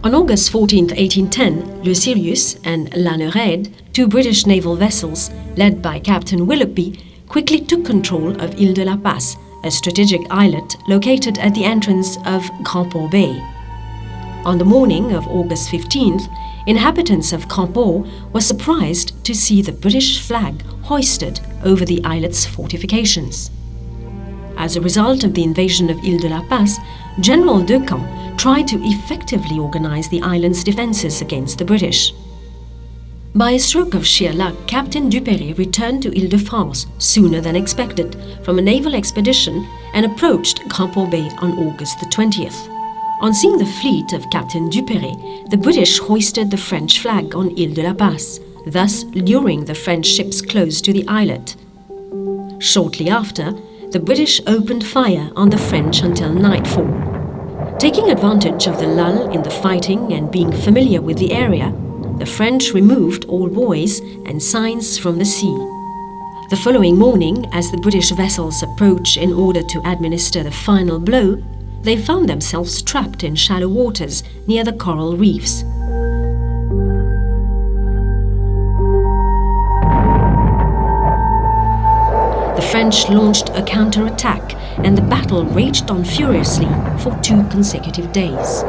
On August 14, 1810, Le Sirius and La Nereide, two British naval vessels led by Captain Willoughby, quickly took control of Île de la Passe, a strategic islet located at the entrance of Grand-Port Bay. On the morning of August 15th, inhabitants of Grand-Port were surprised to see the British flag hoisted over the islet's fortifications. As a result of the invasion of Île de la Passe, General Decamps tried to effectively organize the island's defenses against the British. By a stroke of sheer luck, Captain Duperrey returned to Île-de-France sooner than expected from a naval expedition and approached Grand-Port Bay on August the 20th. On seeing the fleet of Captain Duperrey, the British hoisted the French flag on Île de la Passe, thus luring the French ships close to the islet. Shortly after, the British opened fire on the French until nightfall. Taking advantage of the lull in the fighting and being familiar with the area, the French removed all buoys and signs from the sea. The following morning, as the British vessels approached in order to administer the final blow, they found themselves trapped in shallow waters near the coral reefs. The French launched a counterattack, and the battle raged on furiously for 2 consecutive days.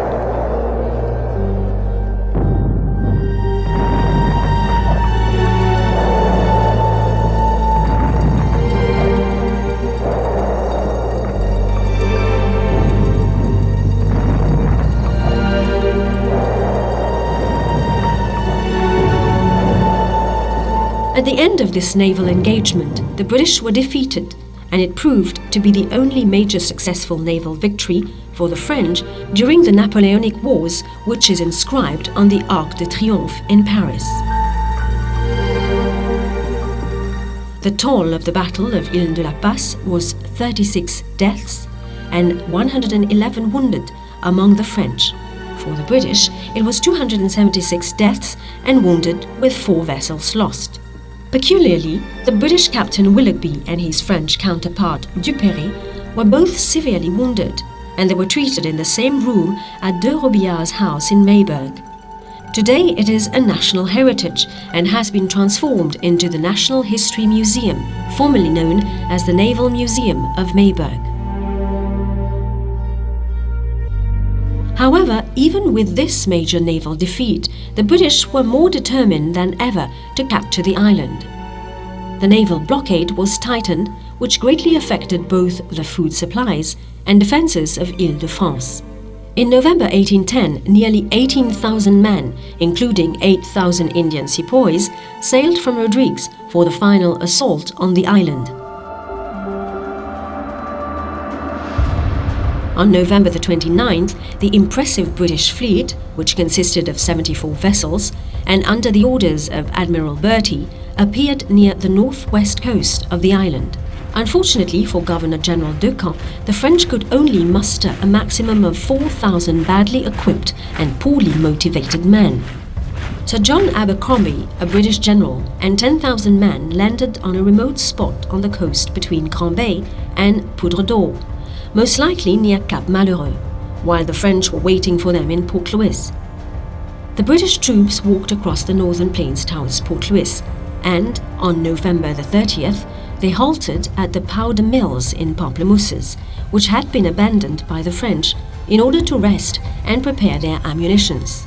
At the end of this naval engagement, the British were defeated, and it proved to be the only major successful naval victory for the French during the Napoleonic Wars, which is inscribed on the Arc de Triomphe in Paris. The toll of the Battle of Île de la Passe was 36 deaths and 111 wounded among the French. For the British, it was 276 deaths and wounded, with 4 vessels lost. Peculiarly, the British Captain Willoughby and his French counterpart Duperrey were both severely wounded, and they were treated in the same room at de Robillard's house in Mayberg. Today it is a national heritage and has been transformed into the National History Museum, formerly known as the Naval Museum of Mayberg. However, even with this major naval defeat, the British were more determined than ever to capture the island. The naval blockade was tightened, which greatly affected both the food supplies and defences of Île-de-France. In November 1810, nearly 18,000 men, including 8,000 Indian sepoys, sailed from Rodrigues for the final assault on the island. On November the 29th, the impressive British fleet, which consisted of 74 vessels, and under the orders of Admiral Bertie, appeared near the northwest coast of the island. Unfortunately for Governor-General Decamps, the French could only muster a maximum of 4,000 badly equipped and poorly motivated men. Sir John Abercrombie, a British general, and 10,000 men landed on a remote spot on the coast between Cambay and Poudre d'Or, most likely near Cap Malheureux, while the French were waiting for them in Port Louis. The British troops walked across the northern plains towards Port Louis, and on November the 30th, they halted at the powder mills in Pamplemousses, which had been abandoned by the French in order to rest and prepare their ammunitions.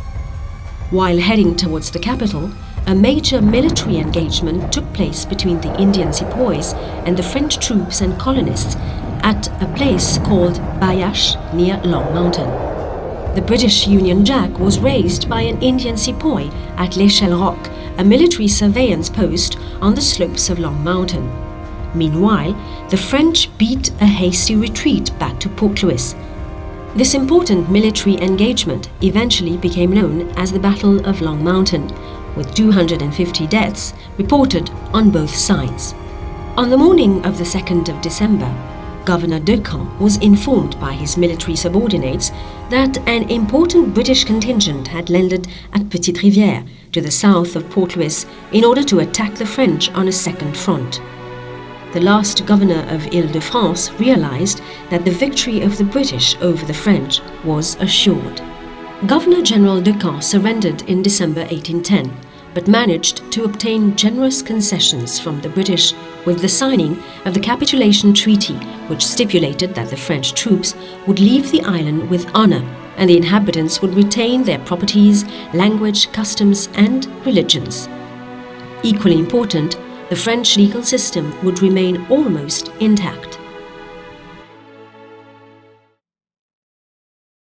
While heading towards the capital, a major military engagement took place between the Indian sepoys and the French troops and colonists at a place called Bayache near Long Mountain. The British Union Jack was raised by an Indian sepoy at l'Echelle Rock, a military surveillance post on the slopes of Long Mountain. Meanwhile, the French beat a hasty retreat back to Port Louis. This important military engagement eventually became known as the Battle of Long Mountain, with 250 deaths reported on both sides. On the morning of the 2nd of December, Governor Decamps was informed by his military subordinates that an important British contingent had landed at Petite Rivière, to the south of Port Louis, in order to attack the French on a second front. The last governor of Île-de-France realized that the victory of the British over the French was assured. Governor-General de Caen surrendered in December 1810, but managed to obtain generous concessions from the British with the signing of the Capitulation Treaty, which stipulated that the French troops would leave the island with honor and the inhabitants would retain their properties, language, customs, and religions. Equally important, the French legal system would remain almost intact.